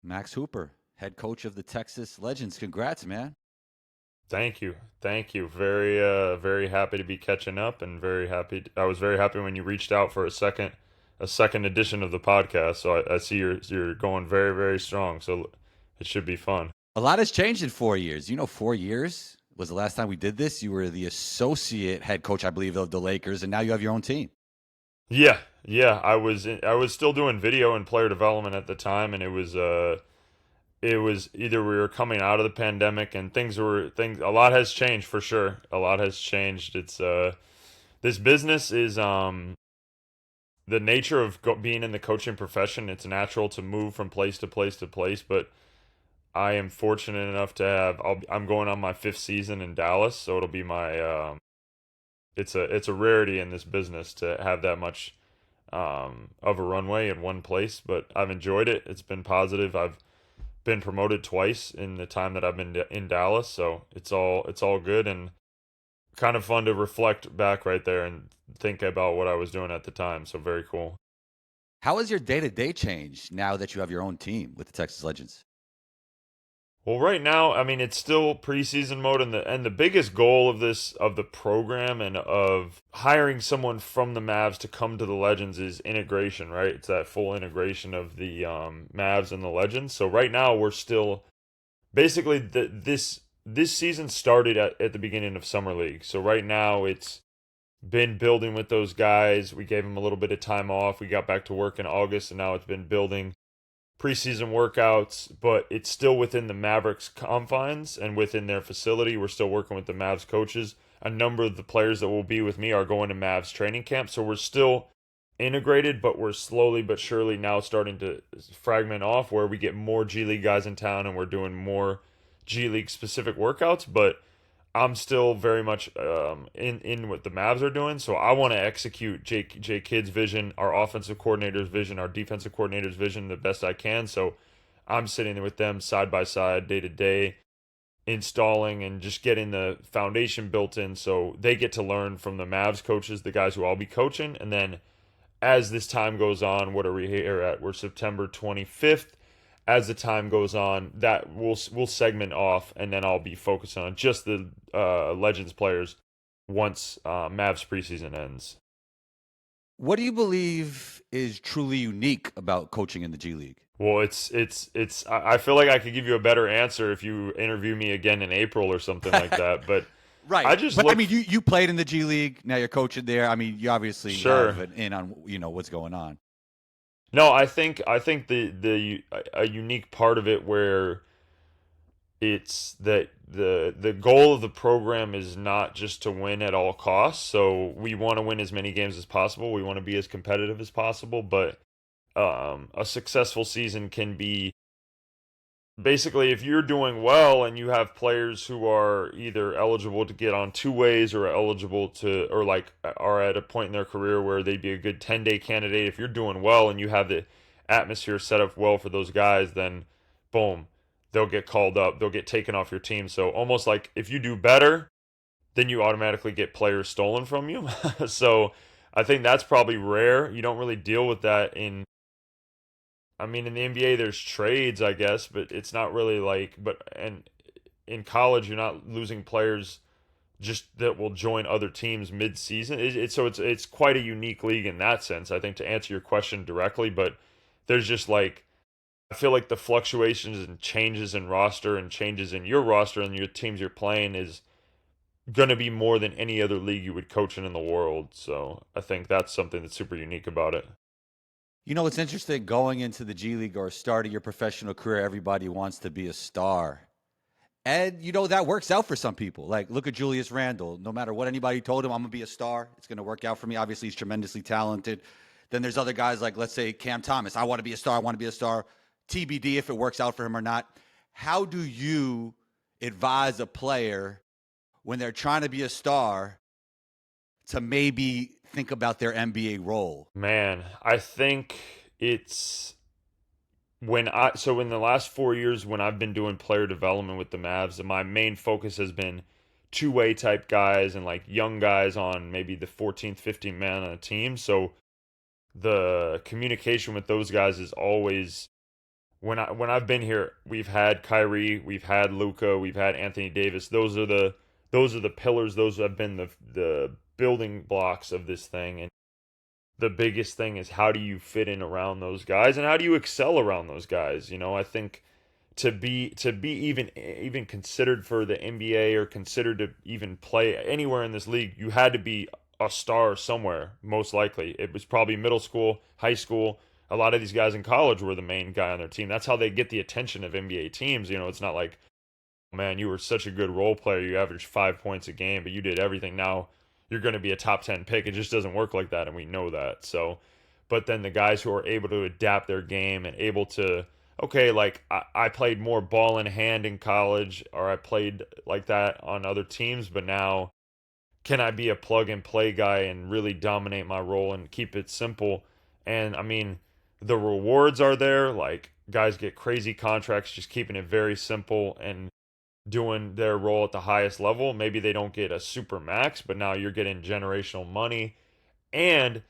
Max Hooper, head coach of the Texas Legends. Congrats, man. Thank you. Thank you. Very happy to be catching up and I was very happy when you reached out for a second edition of the podcast. So I see you're going very strong. So it should be fun. A lot has changed in 4 years. 4 years was the last time we did this. You were the associate head coach, I believe, of the Lakers, and now you have your own team. Yeah. Yeah, I was still doing video and player development at the time, and it was either we were coming out of the pandemic and things a lot has changed for sure. A lot has changed. It's this business is the nature of being in the coaching profession. It's natural to move from place to place to place, but I am fortunate enough to have. I'm going on my fifth season in Dallas, so it'll be my. It's a rarity in this business to have that much of a runway in one place, but I've enjoyed it. It's been positive. I've been promoted twice in the time that I've been in Dallas, so it's all good and kind of fun to reflect back right there and think about what I was doing at the time. So very cool. How has your day to day changed now that you have your own team with the Texas Legends? Well, right now, I mean, it's still preseason mode, and the biggest goal of the program and of hiring someone from the Mavs to come to the Legends is integration, right? It's that full integration of the Mavs and the Legends. So right now, we're still basically this season started at the beginning of summer league. So right now, it's been building with those guys. We gave them a little bit of time off. We got back to work in August, and now it's been building preseason workouts, but it's still within the Mavericks confines and within their facility. We're still working with the Mavs coaches. A number of the players that will be with me are going to Mavs training camp, so we're still integrated, but we're slowly but surely now starting to fragment off where we get more G League guys in town and we're doing more G League specific workouts, but I'm still very much in what the Mavs are doing. So I want to execute Jay Kidd's vision, our offensive coordinator's vision, our defensive coordinator's vision the best I can. So I'm sitting there with them side by side, day to day, installing and just getting the foundation built in. So they get to learn from the Mavs coaches, the guys who I'll be coaching, and then as this time goes on, what are we here at? We're September 25th. As the time goes on, that we'll segment off, and then I'll be focusing on just the Legends players once Mavs preseason ends. What do you believe is truly unique about coaching in the G League? Well, it's. I feel like I could give you a better answer if you interview me again in April or something like that. But I Right. just But I look. mean, you played in the G League. Now you're coaching there. I mean, you obviously Sure. have an in on what's going on. No, I think the a unique part of it where it's that the goal of the program is not just to win at all costs. So we want to win as many games as possible. We want to be as competitive as possible, but a successful season can be basically if you're doing well and you have players who are either eligible to get on two ways or eligible to or like are at a point in their career where they'd be a good 10-day candidate. If you're doing well and you have the atmosphere set up well for those guys, then boom, they'll get called up, they'll get taken off your team. So almost like if you do better, then you automatically get players stolen from you. So I think that's probably rare. You don't really deal with that I mean, in the NBA, there's trades, I guess, but it's not really like, and in college, you're not losing players just that will join other teams mid-season. So it's quite a unique league in that sense. I think to answer your question directly, but there's just like I feel like the fluctuations and changes in roster and changes in your roster and your teams you're playing is going to be more than any other league you would coach in the world. So I think that's something that's super unique about it. It's interesting going into the G League or starting your professional career. Everybody wants to be a star. And that works out for some people. Like, look at Julius Randle. No matter what anybody told him, I'm gonna be a star. It's gonna work out for me. Obviously, he's tremendously talented. Then there's other guys like, let's say, Cam Thomas. I want to be a star. I want to be a star. TBD if it works out for him or not. How do you advise a player when they're trying to be a star to maybe think about their NBA role? Man, I think it's so in the last 4 years when I've been doing player development with the Mavs, my main focus has been two-way type guys and like young guys on maybe the 14th, 15th man on a team. So the communication with those guys is always When I've been here, we've had Kyrie, we've had Luka, we've had Anthony Davis. Those are the pillars. Those have been the building blocks of this thing. And the biggest thing is, how do you fit in around those guys, and how do you excel around those guys? I think to be even considered for the NBA, or considered to even play anywhere in this league, you had to be a star somewhere. Most likely, it was probably middle school, high school. A lot of these guys in college were the main guy on their team. That's how they get the attention of NBA teams. It's not like, man, you were such a good role player. You averaged 5 points a game, but you did everything. Now you're going to be a top 10 pick. It just doesn't work like that, and we know that. So, but then the guys who are able to adapt their game and able to, okay, like I played more ball in hand in college, or I played like that on other teams, but now can I be a plug and play guy and really dominate my role and keep it simple? And I mean, the rewards are there. Like, guys get crazy contracts just keeping it very simple and doing their role at the highest level. Maybe they don't get a super max, but now you're getting generational money. And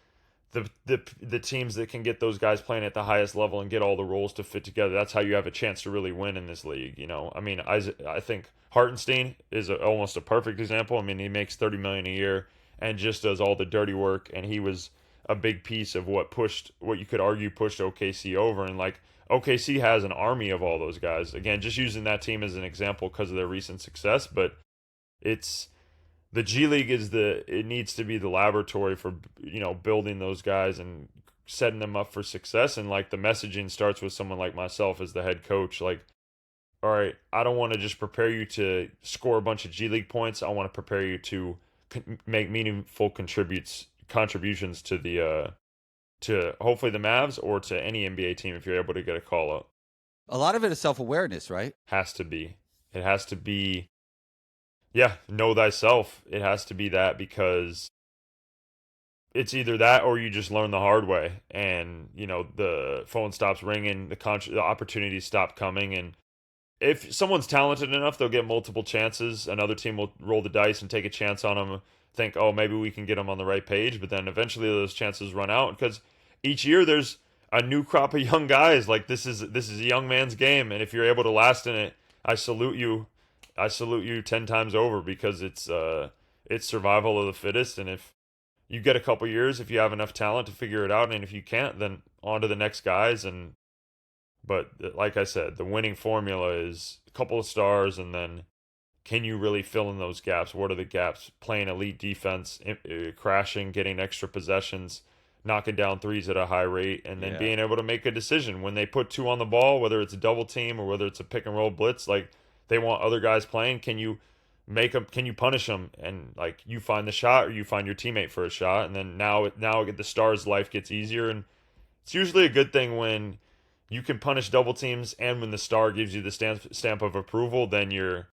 the teams that can get those guys playing at the highest level and get all the roles to fit together, that's how you have a chance to really win in this league. I mean, I think Hartenstein is almost a perfect example. I mean, he makes 30 million a year and just does all the dirty work, and he was a big piece of what you could argue pushed OKC over. And like, OKC has an army of all those guys. Again, just using that team as an example because of their recent success, but it's the G League it needs to be the laboratory for building those guys and setting them up for success. And like, the messaging starts with someone like myself as the head coach. Like, all right, I don't want to just prepare you to score a bunch of G League points. I want to prepare you to make meaningful contributions to the to hopefully the Mavs, or to any NBA team if you're able to get a call up. A lot of it is self-awareness, right? Has to be. It has to be. Yeah, know thyself. It has to be that, because it's either that or you just learn the hard way, and the phone stops ringing, the opportunities stop coming. And if someone's talented enough, they'll get multiple chances. Another team will roll the dice and take a chance on them, think, oh, maybe we can get them on the right page, but then eventually those chances run out, because each year there's a new crop of young guys. Like, this is a young man's game, and if you're able to last in it, I salute you. I salute you 10 times over, because it's survival of the fittest. And if you get a couple years, if you have enough talent to figure it out, and if you can't, then on to the next guys. And but like I said, the winning formula is a couple of stars, and then can you really fill in those gaps? What are the gaps? Playing elite defense, crashing, getting extra possessions, knocking down threes at a high rate, and then Yeah. being able to make a decision when they put two on the ball, whether it's a double team or whether it's a pick and roll blitz. Like, they want other guys playing. Can you make them? Can you punish them? And like, you find the shot, or you find your teammate for a shot, and then now the stars' life gets easier. And it's usually a good thing when you can punish double teams, and when the star gives you the stamp of approval, then you're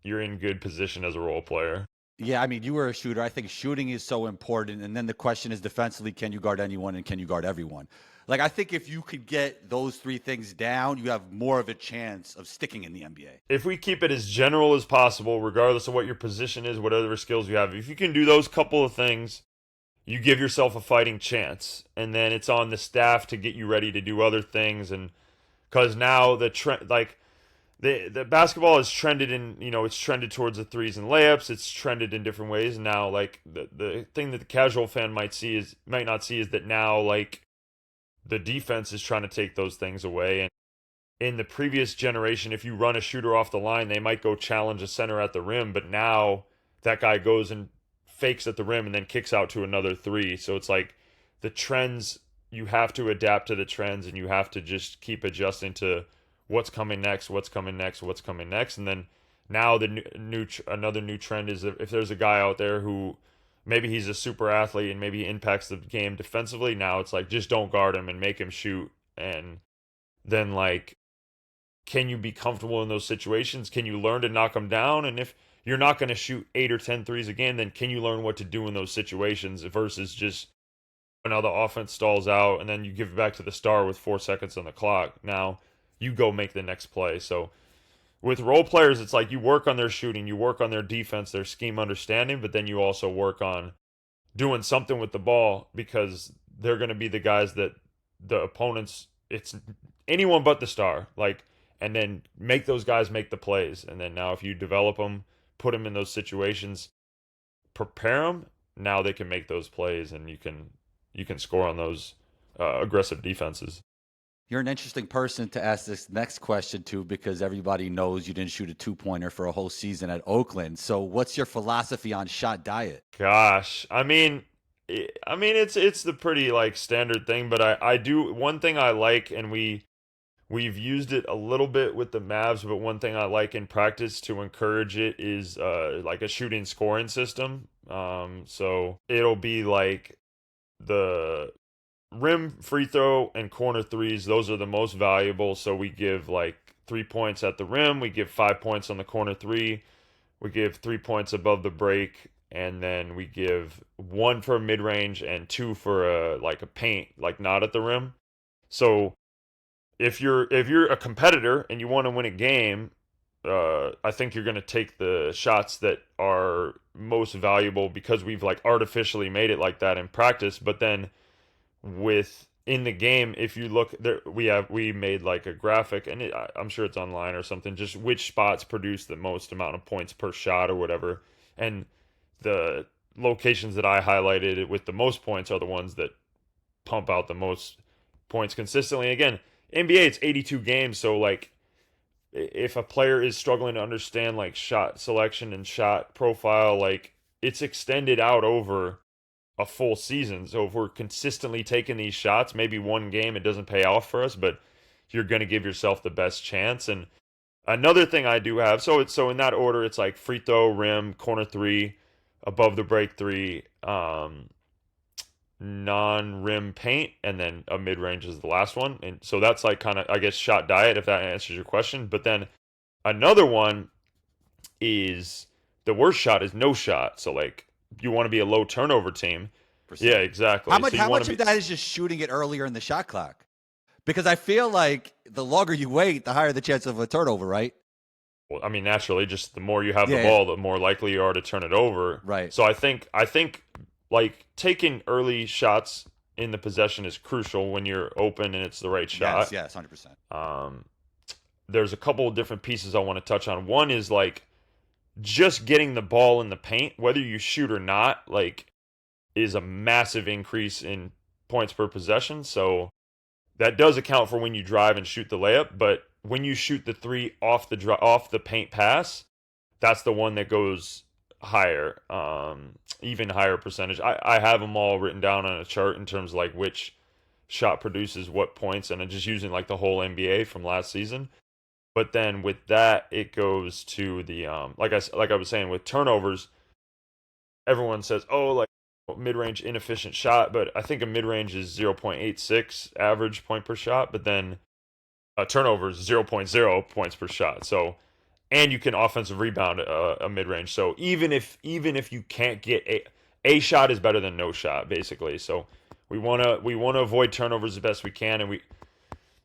in good position as a role player. Yeah, I mean, you were a shooter. I think shooting is so important. And then the question is, defensively, can you guard anyone, and can you guard everyone? Like, I think if you could get those three things down, you have more of a chance of sticking in the NBA. If we keep it as general as possible, regardless of what your position is, whatever skills you have, if you can do those couple of things, you give yourself a fighting chance. And then it's on the staff to get you ready to do other things. And because now the trend, like, the basketball has trended in, it's trended towards the threes and layups. It's trended in different ways now. Like, the thing that the casual fan might not see is that now, like, the defense is trying to take those things away. And in the previous generation, if you run a shooter off the line, they might go challenge a center at the rim, but now that guy goes and fakes at the rim and then kicks out to another three. So it's like, the trends, you have to adapt to the trends, and you have to just keep adjusting to what's coming next, what's coming next, what's coming next. And then now another new trend is, if there's a guy out there who maybe he's a super athlete and maybe he impacts the game defensively, now it's like, just don't guard him and make him shoot. And then, like, can you be comfortable in those situations? Can you learn to knock them down? And if you're not going to shoot 8 or 10 threes again, then can you learn what to do in those situations, versus just now the offense stalls out and then you give it back to the star with 4 seconds on the clock. Now you go make the next play. So with role players, it's like, you work on their shooting, you work on their defense, their scheme understanding, but then you also work on doing something with the ball, because they're going to be the guys that the opponents, anyone but the star. Like, and then make those guys make the plays. And then now if you develop them, put them in those situations, prepare them, now they can make those plays, and you can score on those aggressive defenses. You're an interesting person to ask this next question to because everybody knows you didn't shoot a 2-pointer for a whole season at Oakland. So, what's your philosophy on shot diet? Gosh, it's the pretty like standard thing, but I do one thing I like, and we've used it a little bit with the Mavs, but one thing I like in practice to encourage it is like a shooting scoring system. So it'll be like the rim, free throw, and corner threes. Those are the most valuable. So we give like 3 points at the rim, we give 5 points on the corner three, we give 3 points above the break, and then we give one for mid range and two for a paint, like not at the rim. So if you're a competitor and you want to win a game, I think you're going to take the shots that are most valuable because we've like artificially made it like that in practice. But then with in the game, if you look there, we made like a graphic, and I'm sure it's online or something, just which spots produce the most amount of points per shot or whatever, and the locations that I highlighted with the most points are the ones that pump out the most points consistently. Again, NBA, it's 82 games, so like if a player is struggling to understand like shot selection and shot profile, like it's extended out over a full season. So if we're consistently taking these shots, maybe one game it doesn't pay off for us, but you're going to give yourself the best chance. And another thing I do have, so in that order, it's like free throw, rim, corner three, above the break three, non-rim paint, and then a mid-range is the last one. And so that's like kind of, I guess, shot diet, if that answers your question. But then another one is the worst shot is no shot. So like you want to be a low turnover team. Yeah, Percent. How exactly. much? So you How want much to of be, that is just shooting it earlier in the shot clock? Because I feel like the longer you wait, the higher the chance of a turnover, right? well, I mean, naturally, just the more you have the Yeah, yeah. ball, the more likely you are to turn it over. Right. So I think like taking early shots in the possession is crucial when you're open and it's the right Yes, shot. yes, 100%. Um, there's a couple of different pieces I want to touch on. One is like just getting the ball in the paint, whether you shoot or not, like is a massive increase in points per possession. So that does account for when you drive and shoot the layup, but when you shoot the three off the paint pass, that's the one that goes higher, even higher percentage. I have them all written down on a chart in terms of like which shot produces what points, and I'm just using like the whole NBA from last season. But then with that, it goes to the like I was saying with turnovers. Everyone says, oh, like mid-range inefficient shot, but I think a mid-range is 0.86 average point per shot, but then a turnover is zero point 0.0 points per shot. So and you can offensive rebound a mid-range. So even if you can't get a shot is better than no shot basically. So we want to avoid turnovers as best we can, and we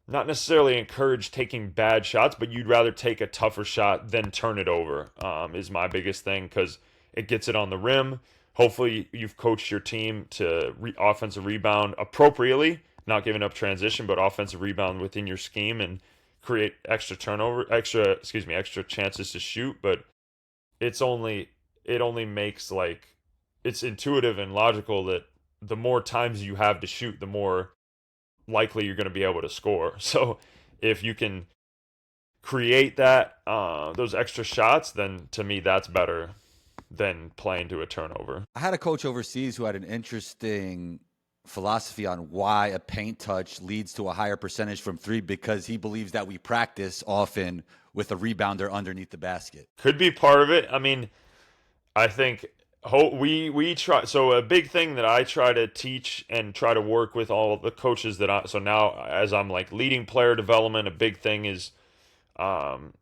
not necessarily encourage taking bad shots, but you'd rather take a tougher shot than turn it over. Is my biggest thing because it gets it on the rim. Hopefully, you've coached your team to offensive rebound appropriately, not giving up transition, but offensive rebound within your scheme and create extra chances to shoot. But it only makes like it's intuitive and logical that the more times you have to shoot, the more likely you're going to be able to score. So if you can create that those extra shots, then to me that's better than playing to a turnover. I had a coach overseas who had an interesting philosophy on why a paint touch leads to a higher percentage from three because he believes that we practice often with a rebounder underneath the basket. Could be part of it. I mean, I think we try. So a big thing that I try to teach and try to work with all the coaches that I. So now as I'm like leading player development, a big thing is um,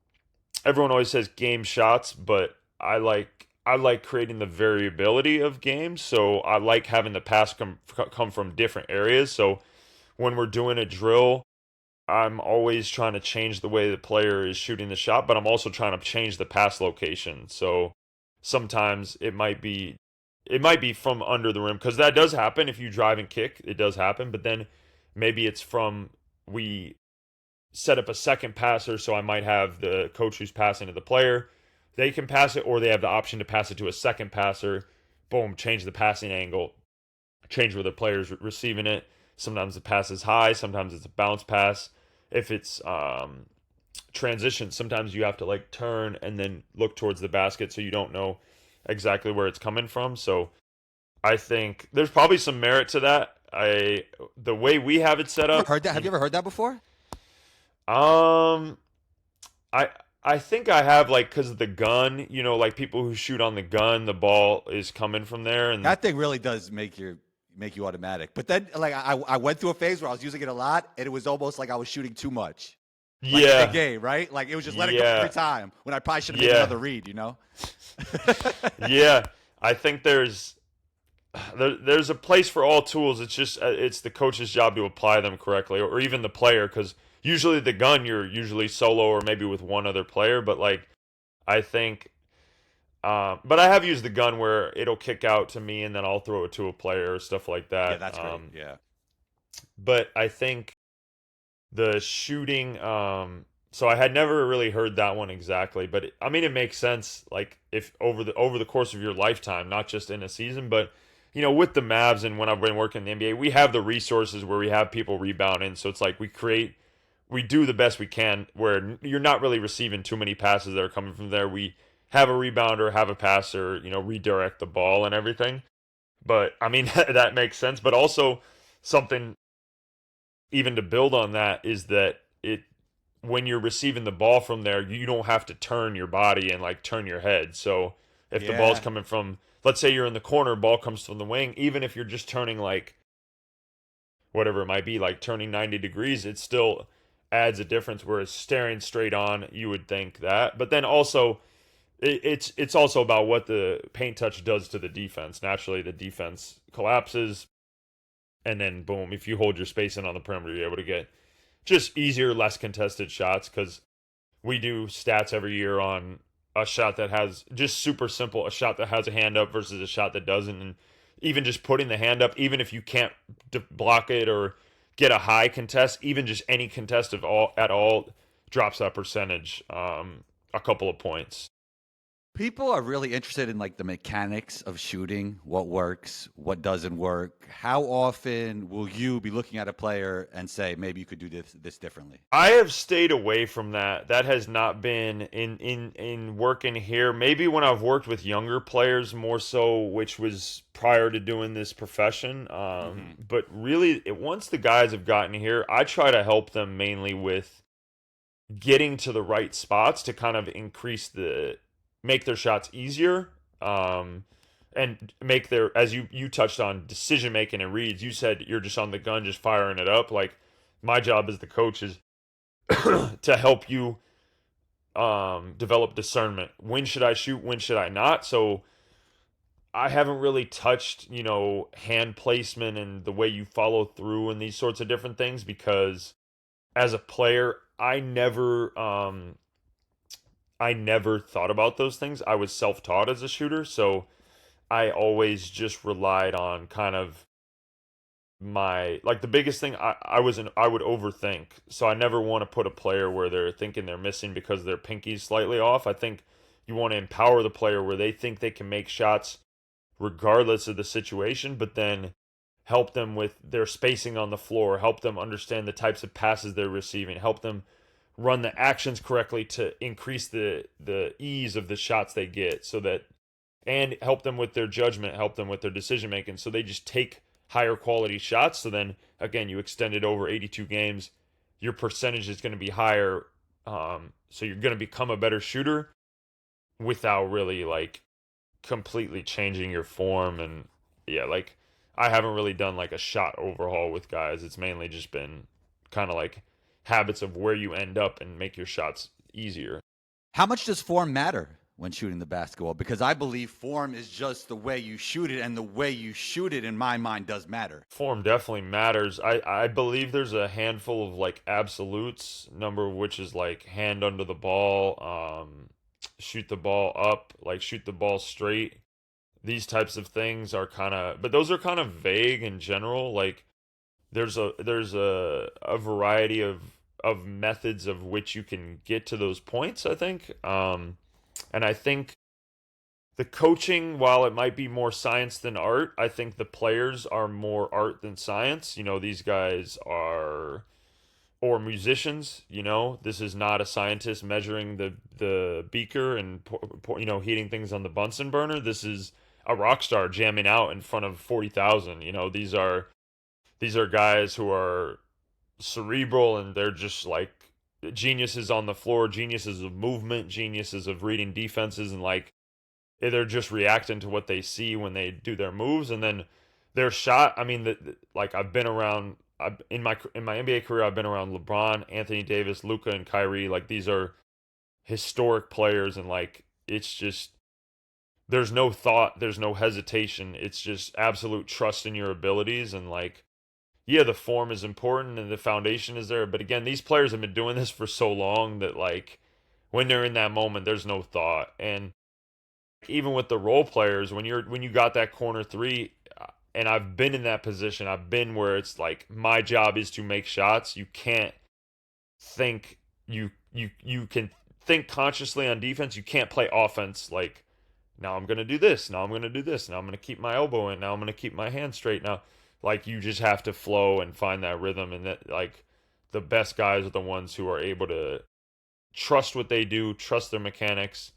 everyone always says game shots, but I like creating the variability of games. So I like having the pass come from different areas. So when we're doing a drill, I'm always trying to change the way the player is shooting the shot, but I'm also trying to change the pass location. So sometimes it might be from under the rim because that does happen if you drive and kick. It does happen, but then maybe it's from we set up a second passer, so I might have the coach who's passing to the player. They can pass it, or they have the option to pass it to a second passer. Boom, change the passing angle, change where the player's receiving it. Sometimes the pass is high, sometimes it's a bounce pass. If it's transition, sometimes you have to like turn and then look towards the basket, so you don't know exactly where it's coming from. So I think there's probably some merit to that. The way we have it set Ever up, heard that? Have you ever heard that before? um, I I think I have, like, because of the gun, like people who shoot on the gun, the ball is coming from there, and That thing really does make you automatic. But then, like, I went through a phase where I was using it a lot, and it was almost like I was shooting too much, like in the yeah, game, right? Like it was just let it go every yeah, time when I probably should have made yeah, another read, you know? yeah. I think there's a place for all tools. It's just it's the coach's job to apply them correctly, or even the player, because usually the gun you're usually solo or maybe with one other player. But like I think, but I have used the gun where it'll kick out to me and then I'll throw it to a player or stuff like Yeah, that. that's great. Yeah. But I think the shooting, so I had never really heard that one exactly, but I mean it makes sense, like if over the course of your lifetime, not just in a season. But with the Mavs and when I've been working in the NBA, we have the resources where we have people rebounding, so it's like we do the best we can where you're not really receiving too many passes that are coming from there. We have a rebounder, have a passer, redirect the ball and everything. But I mean that makes sense. But also something even to build on that is that it when you're receiving the ball from there, you don't have to turn your body and like turn your head. So if the ball's Yeah. coming from, let's say you're in the corner, ball comes from the wing, even if you're just turning like whatever it might be, like turning 90 degrees, it still adds a difference. Whereas staring straight on, you would think that. But then also, it's also about what the paint touch does to the defense. Naturally, the defense collapses, and then boom, if you hold your space in on the perimeter, you're able to get just easier, less contested shots, because we do stats every year on a shot that has just super simple, a shot that has a hand up versus a shot that doesn't. And even just putting the hand up, even if you can't block it or get a high contest, even just any contest at all drops that percentage a couple of points. People are really interested in like the mechanics of shooting, what works, what doesn't work. How often will you be looking at a player and say, maybe you could do this differently? I have stayed away from that. That has not been in working here. Maybe when I've worked with younger players more so, which was prior to doing this profession. Hmm. But really, once the guys have gotten here, I try to help them mainly with getting to the right spots to kind of make their shots easier. And make their, as you touched on, decision making and reads. You said you're just on the gun, just firing it up. Like my job as the coach is to help you develop discernment. When should I shoot? When should I not? So I haven't really touched, hand placement and the way you follow through and these sorts of different things, because as a player, I never thought about those things. I was self-taught as a shooter, so I always just relied on kind of my, like, the biggest thing, I would overthink. So I never want to put a player where they're thinking they're missing because their pinky's slightly off. I think you want to empower the player where they think they can make shots regardless of the situation, but then help them with their spacing on the floor, help them understand the types of passes they're receiving, help them run the actions correctly to increase the ease of the shots they get, so that, and help them with their judgment, help them with their decision making, so they just take higher quality shots. So then again, you extend it over 82 games, your percentage is going to be higher. So you're going to become a better shooter without really like completely changing your form. And yeah, like I haven't really done like a shot overhaul with guys. It's mainly just been kind of like habits of where you end up and make your shots easier. How much does form matter when shooting the basketball? Because I believe form is just the way you shoot it, and the way you shoot it, in my mind, does matter. Form definitely matters. I believe there's a handful of like absolutes, number of which is like hand under the ball, shoot the ball up, like shoot the ball straight. These types of things are kind of, but those are kind of vague in general. Like there's a variety of methods of which you can get to those points, I think. And I think the coaching, while it might be more science than art, I think the players are more art than science. These guys are, or musicians. This is not a scientist measuring the beaker and heating things on the Bunsen burner. This is a rock star jamming out in front of 40,000. These are guys who are cerebral, and they're just like geniuses on the floor, geniuses of movement, geniuses of reading defenses, and like they're just reacting to what they see when they do their moves, and then their shot. I mean, like I've been around. In my NBA career, I've been around LeBron, Anthony Davis, Luka, and Kyrie. Like these are historic players, and like it's just there's no thought, there's no hesitation. It's just absolute trust in your abilities, and like yeah, the form is important and the foundation is there. But again, these players have been doing this for so long that like when they're in that moment, there's no thought. And even with the role players, when you got that corner three, and I've been in that position, I've been where it's like my job is to make shots. You can't think you can think consciously on defense. You can't play offense like now I'm gonna do this, now I'm gonna do this, now I'm gonna keep my elbow in, now I'm gonna keep my hand straight. Now like you just have to flow and find that rhythm, and that like the best guys are the ones who are able to trust what they do, trust their mechanics,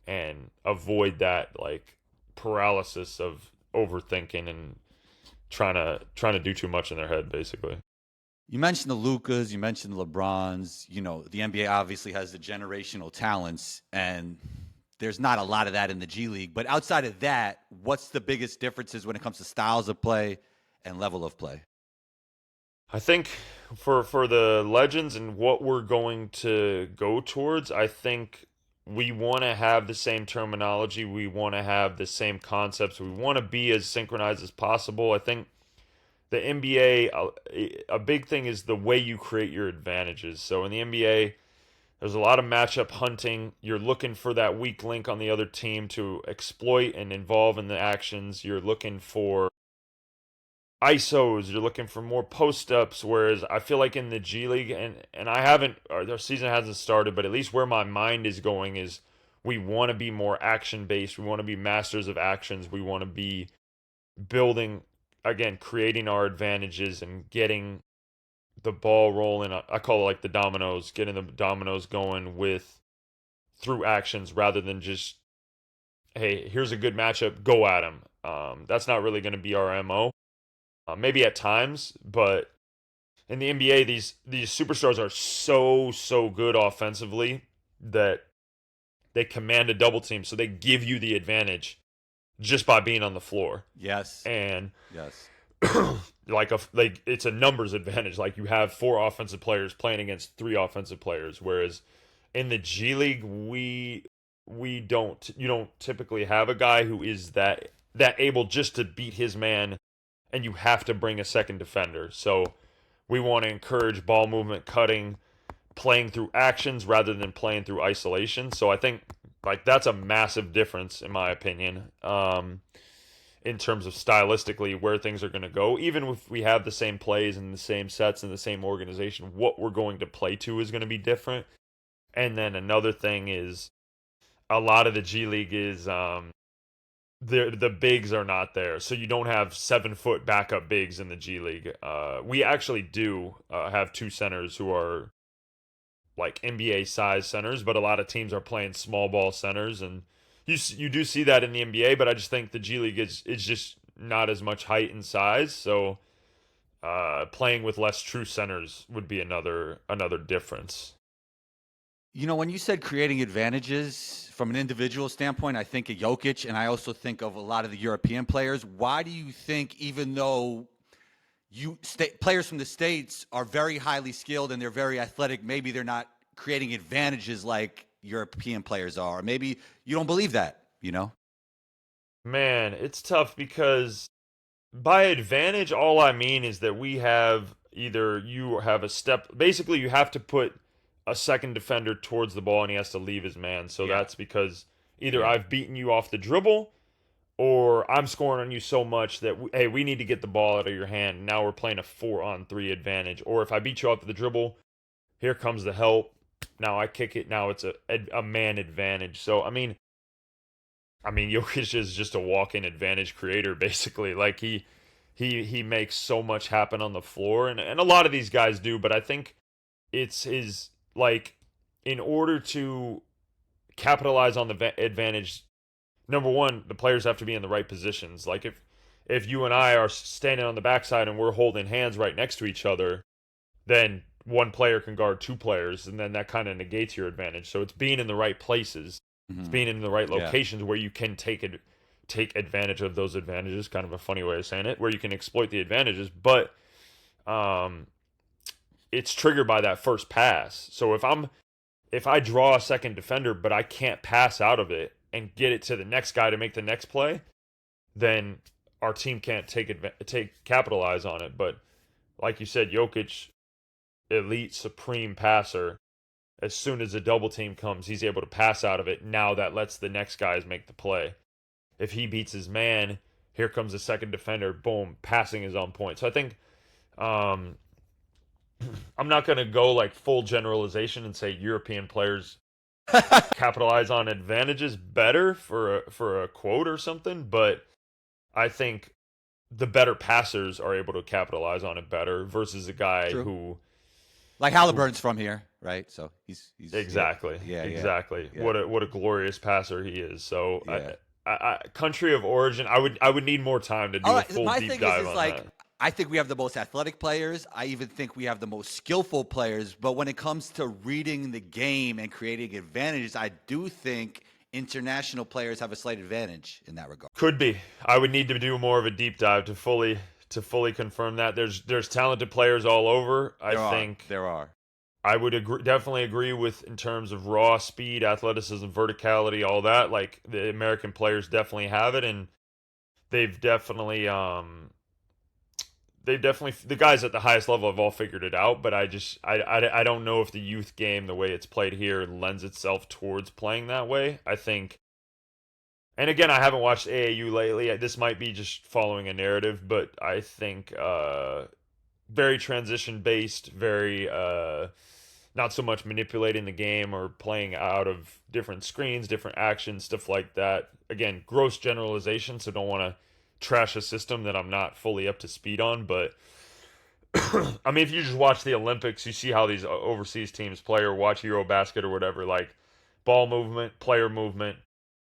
and avoid that like paralysis of overthinking and trying to do too much in their head, basically. You mentioned the Lukas, you mentioned the LeBrons. The NBA obviously has the generational talents, and there's not a lot of that in the G League. But outside of that, what's the biggest differences when it comes to styles of play and level of play? I think for the legends and what we're going to go towards, I think we want to have the same terminology, we want to have the same concepts, we want to be as synchronized as possible. I think the NBA, a big thing is the way you create your advantages. So in the NBA, there's a lot of matchup hunting. You're looking for that weak link on the other team to exploit and involve in the actions. You're looking for ISOs. You're looking for more post ups. Whereas I feel like in the G League, and I haven't, or their season hasn't started, but at least where my mind is going is we want to be more action based. We want to be masters of actions. We want to be building, again, creating our advantages and getting the ball rolling. I call it like the dominoes, getting the dominoes going with through actions rather than just, hey, here's a good matchup, go at him. That's not really going to be our MO. Maybe at times, but in the NBA, these superstars are so good offensively that they command a double team, so they give you the advantage just by being on the floor. Yes. And Yes. like it's a numbers advantage. Like you have four offensive players playing against three offensive players, whereas in the G League we don't you don't typically have a guy who is that able just to beat his man, and you have to bring a second defender. So we want to encourage ball movement, cutting, playing through actions rather than playing through isolation. So I think like that's a massive difference in my opinion. In terms of stylistically where things are going to go, even if we have the same plays and the same sets and the same organization, what we're going to play to is going to be different. And then another thing is a lot of the G League is the bigs are not there, so you don't have 7-foot backup bigs in the G League. We actually do have two centers who are like NBA size centers, but a lot of teams are playing small ball centers, and you do see that in the NBA. But I just think the G League is just not as much height and size, so playing with less true centers would be another difference. When you said creating advantages from an individual standpoint, I think of Jokic, and I also think of a lot of the European players. Why do you think, even though players from the States are very highly skilled and they're very athletic, maybe they're not creating advantages like European players are? Maybe you don't believe that? Man, it's tough because by advantage, all I mean is that we have either you have a step. Basically, you have to put a second defender towards the ball, and he has to leave his man. So Yeah. that's because either Yeah. I've beaten you off the dribble, or I'm scoring on you so much that hey, we need to get the ball out of your hand. Now we're playing a 4-on-3 advantage. Or if I beat you off the dribble, Here comes the help. Now I kick it. Now it's a man advantage. So I mean, Jokic is just a walk-in advantage creator, basically. Like he makes so much happen on the floor, and a lot of these guys do. But I think it's his, like, in order to capitalize on the advantage. Number one, the players have to be in the right positions. Like if you and I are standing on the backside and we're holding hands right next to each other, then one player can guard two players, and then that kind of negates your advantage. So it's being in the right places, it's Hmm. being in the right Yeah. locations where you can take advantage of those advantages. Kind of a funny way of saying it, where you can exploit the advantages, but um, it's triggered by that first pass. So if I draw a second defender, but I can't pass out of it and get it to the next guy to make the next play, then our team can't take capitalize on it. But like you said, Jokic, elite supreme passer. As soon as a double team comes, he's able to pass out of it. Now that lets the next guys make the play. If he beats his man, here comes the second defender. Boom, passing is on point. So I think um, I'm not going to go like full generalization and say European players capitalize on advantages better for a quote or something, but I think the better passers are able to capitalize on it better versus a guy True. Like who Halliburton's from here, right? So he's yeah, exactly, yeah, yeah, exactly. yeah, What a glorious passer he is. So yeah. country of origin, I would need more time to All do a right, full my deep thing is, dive is on like that. I think we have the most athletic players. I even think we have the most skillful players. But when it comes to reading the game and creating advantages, I do think international players have a slight advantage in that regard. Could be. I would need to do more of a deep dive to fully confirm that. There's talented players all over. I There are, think there are. I would definitely agree with in terms of raw speed, athleticism, verticality, all that. Like the American players definitely have it, and they've definitely the guys at the highest level have all figured it out. But I don't know if the youth game, the way it's played here, lends itself towards playing that way. I think, and again, I haven't watched AAU lately. This might be just following a narrative, but I think very transition based, very not so much manipulating the game or playing out of different screens, different actions, stuff like that. Again, gross generalization, so don't want to trash a system that I'm not fully up to speed on. But I mean, if you just watch the Olympics, you see how these overseas teams play, or watch Eurobasket or whatever. Like ball movement, player movement,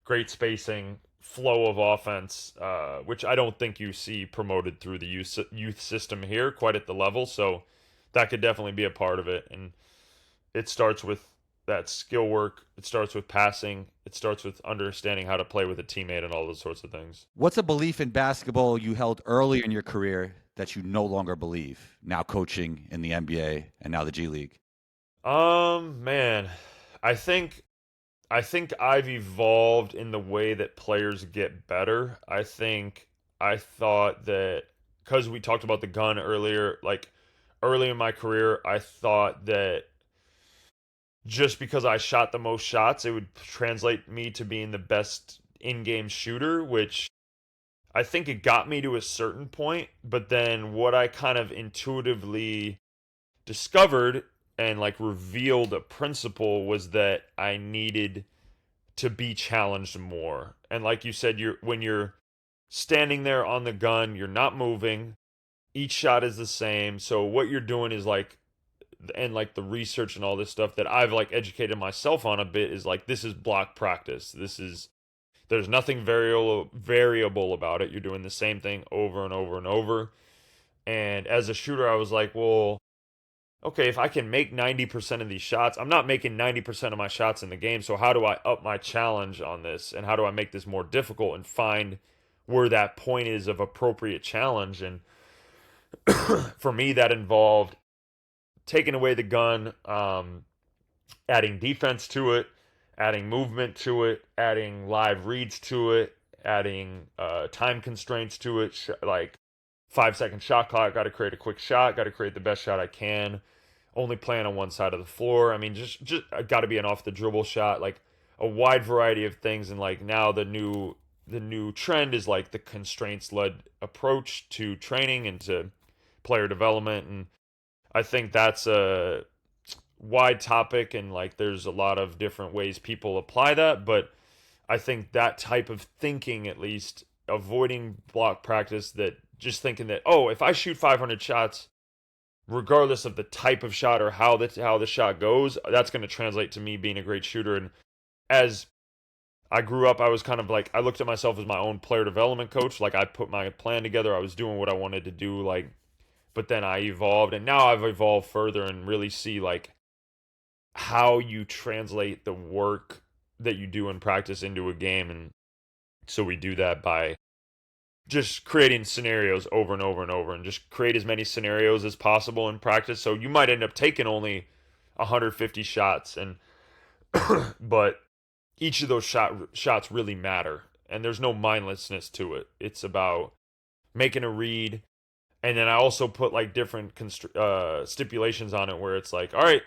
great spacing, flow of offense, which I don't think you see promoted through the youth system here quite at the level. So that could definitely be a part of it. And it starts with that skill work. It starts with passing. It starts with understanding how to play with a teammate and all those sorts of things. What's a belief in basketball you held early in your career that you no longer believe now coaching in the NBA and now the G League? Man, I think I think I've evolved in the way that players get better. I thought that because we talked about the gun earlier, like early in my career, I thought that just because I shot the most shots, it would translate me to being the best in-game shooter, which I think it got me to a certain point, but then what I kind of intuitively discovered and like revealed a principle was that I needed to be challenged more. And like you said, when you're standing there on the gun, you're not moving. Each shot is the same. So what you're doing is like, and like the research and all this stuff that I've like educated myself on a bit is like, this is block practice. There's nothing variable about it. You're doing the same thing over and over and over. And as a shooter, I was like, well, okay, if I can make 90% of these shots, I'm not making 90% of my shots in the game. So how do I up my challenge on this? And how do I make this more difficult and find where that point is of appropriate challenge? And for me, that involved taking away the gun, adding defense to it, adding movement to it, adding live reads to it, adding time constraints to it, like 5 second shot clock. Got to create a quick shot. Got to create the best shot I can. Only playing on one side of the floor. I mean, just got to be an off the dribble shot. Like a wide variety of things. And like now the new trend is like the constraints led approach to training and to player development. And I think that's wide topic, and like there's a lot of different ways people apply that, but I think that type of thinking, at least avoiding block practice, that just thinking that, oh, if I shoot 500 shots regardless of the type of shot or how the shot goes, that's going to translate to me being a great shooter. And as I grew up, I was kind of like, I looked at myself as my own player development coach. Like I put my plan together, I was doing what I wanted to do, like, but then I evolved, and now I've evolved further and really see like how you translate the work that you do in practice into a game. And so we do that by just creating scenarios over and over and over, and just create as many scenarios as possible in practice. So you might end up taking only 150 shots, and but each of those shots really matter, and there's no mindlessness to it. It's about making a read, and then I also put like different stipulations on it, where it's like, all right,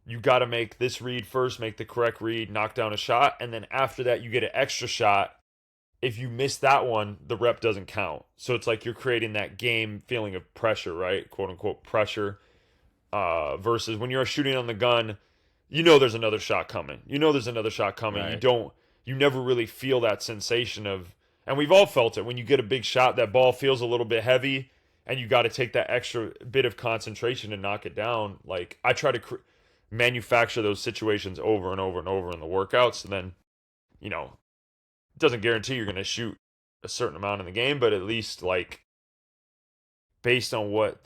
you got to make this read first, make the correct read, knock down a shot, and then after that you get an extra shot. If you miss that one, the rep doesn't count. So it's like you're creating that game feeling of pressure, right? Quote unquote pressure. Versus when you're shooting on the gun, you know there's another shot coming. You know there's another shot coming. Right. You never really feel that sensation of, and we've all felt it when you get a big shot, that ball feels a little bit heavy, and you got to take that extra bit of concentration to knock it down. Like I try to manufacture those situations over and over and over in the workouts, and then, you know, doesn't guarantee you're going to shoot a certain amount in the game, but at least like based on what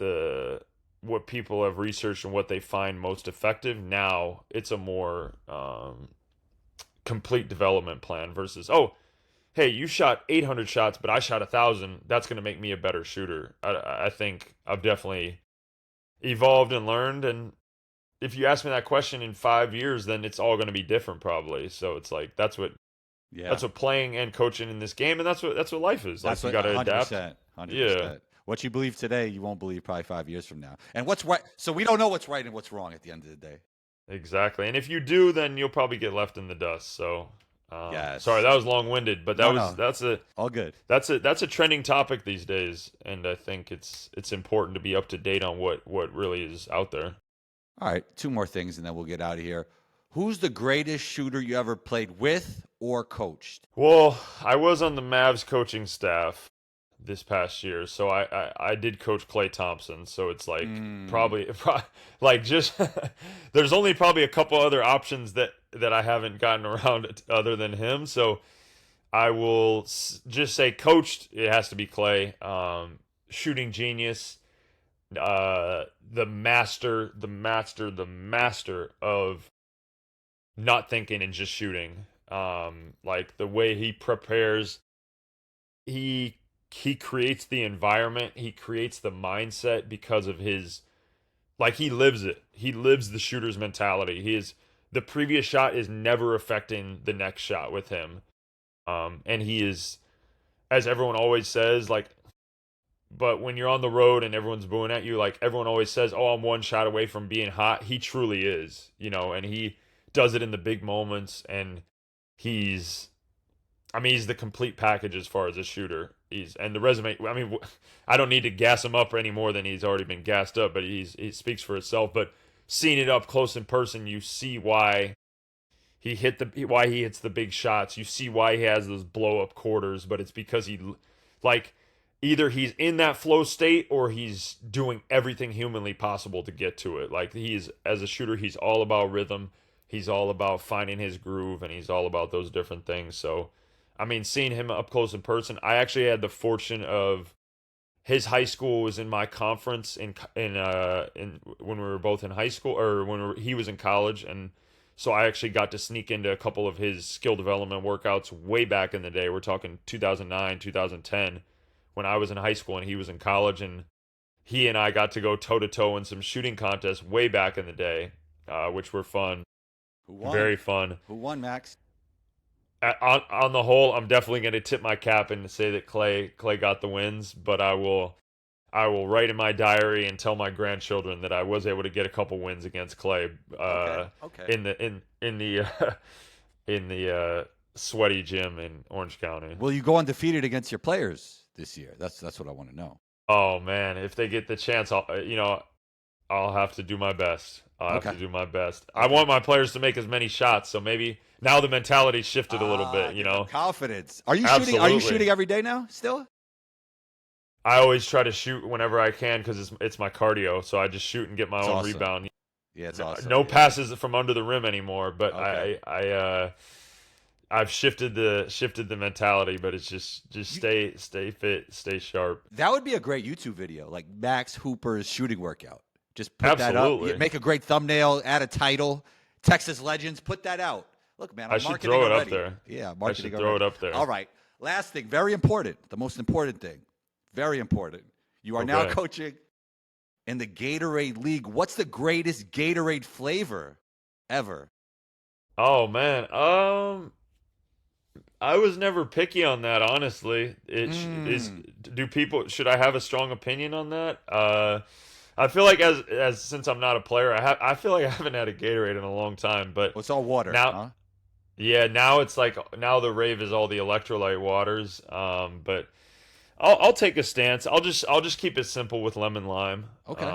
people have researched and what they find most effective, now it's a more complete development plan versus, oh, hey, you shot 800 shots, but I shot 1,000. That's going to make me a better shooter. I think I've definitely evolved and learned, and if you ask me that question in 5 years, then it's all going to be different probably. So it's like that's what playing and coaching in this game, and that's what life is. Like That's you what got to 100%, adapt. 100%. Yeah, What you believe today, you won't believe probably 5 years from now. And what's right? So we don't know what's right and what's wrong at the end of the day. exactly. And if you do, then you'll probably get left in the dust. So, Yes. sorry, that was long-winded, but that's all good. That's a trending topic these days, and I think it's important to be up to date on what really is out there. All right, two more things, and then we'll get out of here. Who's the greatest shooter you ever played with or coached? Well, I was on the Mavs coaching staff this past year, so I did coach Klay Thompson. So it's like probably like just there's only probably a couple other options that I haven't gotten around other than him. So I will just say coached. It has to be Klay. Shooting genius. The master of not thinking and just shooting. Like the way he prepares, he creates the environment, he creates the mindset because of his, like, he lives it. He lives the shooter's mentality. The previous shot is never affecting the next shot with him. And he is, as everyone always says, like, but when you're on the road and everyone's booing at you, like everyone always says, oh, I'm one shot away from being hot. He truly is, and he does it in the big moments, and he's the complete package as far as a shooter. And the resume, I don't need to gas him up any more than he's already been gassed up, but he speaks for itself. But seeing it up close in person, you see why why he hits the big shots. You see why he has those blow up quarters, but it's because either he's in that flow state or he's doing everything humanly possible to get to it. Like as a shooter, he's all about rhythm. He's all about finding his groove, and he's all about those different things. So, seeing him up close in person, I actually had the fortune of his high school was in my conference in when we were both in high school, or he was in college, and so I actually got to sneak into a couple of his skill development workouts way back in the day. We're talking 2009, 2010, when I was in high school and he was in college, and he and I got to go toe to toe in some shooting contests way back in the day, which were fun. Who won? Very fun. Who won, Max? On the whole, I'm definitely going to tip my cap and say that Klay got the wins, but I will write in my diary and tell my grandchildren that I was able to get a couple wins against Klay. Okay. In the sweaty gym in Orange County. Will you go undefeated against your players this year? That's what I want to know. Oh man, if they get the chance, I'll have to do my best. I'll have Okay. to do my best. I Okay. want my players to make as many shots, so maybe now the mentality's shifted a little bit, Give them confidence. Are you shooting? Are you Absolutely. shooting every day now? Still? I always try to shoot whenever I can because it's my cardio, so I just shoot and get my It's own awesome. rebound. Yeah, it's awesome. No Yeah. passes from under the rim anymore, but Okay. I've shifted the mentality, but it's just You, stay fit, stay sharp. that would be a great YouTube video, like Max Hooper's shooting workout. Just put that up. Absolutely. Make a great thumbnail. Add a title. Texas Legends. Put that out. Look, man, I I'm should marketing throw it up already. there. Yeah, I marketing should throw it already. up there. All right. Last thing, very important. The most important thing. Very important. You are now Okay. coaching in the Gatorade League. What's the greatest Gatorade flavor ever? Oh man. I was never picky on that, honestly. Is Mm. do people should I have a strong opinion on that? I feel like as since I'm not a player, I feel like I haven't had a Gatorade in a long time, but Well, it's all water, now huh? yeah, now it's like now the rave is all the electrolyte waters. But I'll take a stance. I'll just keep it simple with lemon lime. Okay.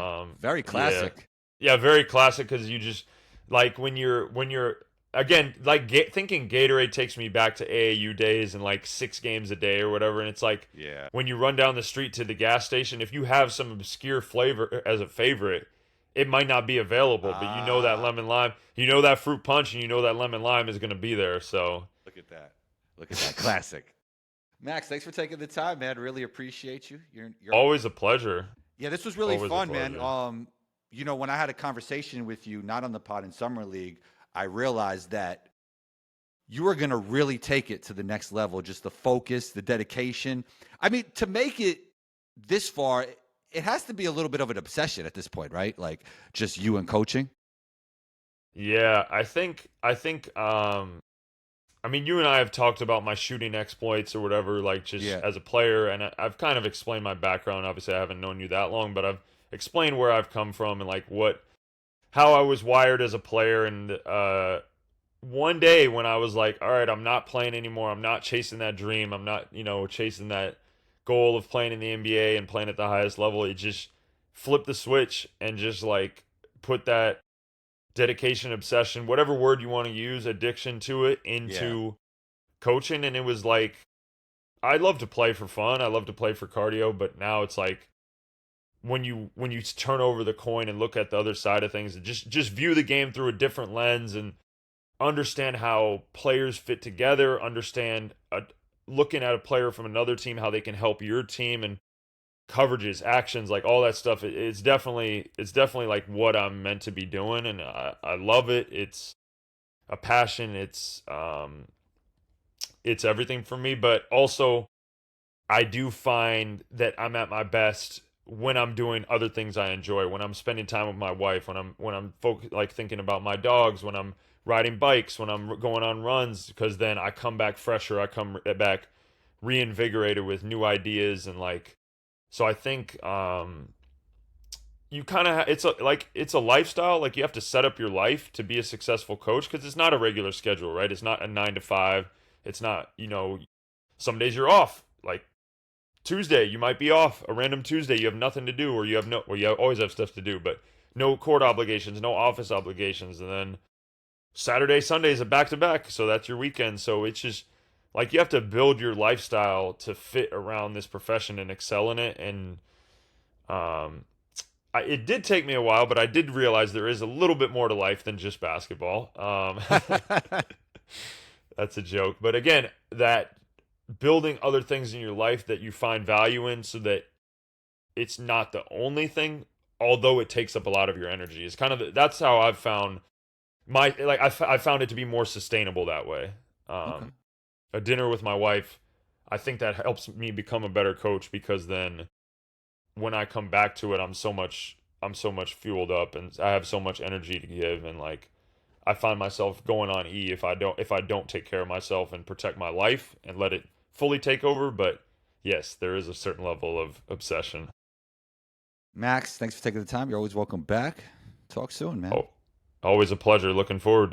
Very Yeah. classic. Yeah, very classic because you just like when you're again like thinking Gatorade takes me back to AAU days and like 6 games a day or whatever, and it's like Yeah. when you run down the street to the gas station, if you have some obscure flavor as a favorite, it might not be available, but you know that Ah, lemon lime, you know that fruit punch, and you know that lemon lime is going to be there. So look at that. Look at that. Classic. Max, thanks for taking the time, man. Really appreciate you. You're always a pleasure. Yeah, this was really Always a fun, man. pleasure. When I had a conversation with you, not on the pod in summer league, I realized that you were going to really take it to the next level. Just the focus, the dedication. I mean, to make it this far, it has to be a little bit of an obsession at this point, right? Like just you and coaching. Yeah, I mean, you and I have talked about my shooting exploits or whatever, like just Yeah. as a player, and I've kind of explained my background. Obviously, I haven't known you that long, but I've explained where I've come from and like how I was wired as a player. And one day when I was like, all right, I'm not playing anymore. I'm not chasing that dream. I'm not, chasing that goal of playing in the NBA and playing at the highest level. It just flipped the switch and just like put that dedication, obsession, whatever word you want to use, addiction to it Yeah. into coaching. And it was like, I love to play for fun. I love to play for cardio, but now it's like when you turn over the coin and look at the other side of things and just view the game through a different lens and understand how players fit together, understand looking at a player from another team, how they can help your team and coverages, actions, like all that stuff. It's definitely like what I'm meant to be doing, and I love it. It's a passion. It's everything for me. But also, I do find that I'm at my best when I'm doing other things I enjoy. When I'm spending time with my wife. When I'm like thinking about my dogs. When I'm riding bikes. When I'm going on runs. Because then I come back fresher. I come back reinvigorated with new ideas and like. So I think you kind of it's a lifestyle. Like you have to set up your life to be a successful coach because it's not a regular schedule, right? It's not a 9 to 5. It's not some days you're off. Like Tuesday, you might be off. A random Tuesday, you have nothing to do, or you always have stuff to do, but no court obligations, no office obligations, and then Saturday, Sunday is a back to back, so that's your weekend. So it's just like you have to build your lifestyle to fit around this profession and excel in it. And um, it did take me a while, but I did realize there is a little bit more to life than just basketball. That's a joke, but again, that building other things in your life that you find value in, so that it's not the only thing, although it takes up a lot of your energy. Is kind of that's how I've found I found it to be more sustainable that way. Okay. Um, a dinner with my wife, I think that helps me become a better coach because then when I come back to it, I'm so much fueled up and I have so much energy to give, and like I find myself going on E if I don't take care of myself and protect my life and let it fully take over. But yes, there is a certain level of obsession. Max, thanks for taking the time. You're always welcome back. Talk soon, man. Oh, always a pleasure. Looking forward to it.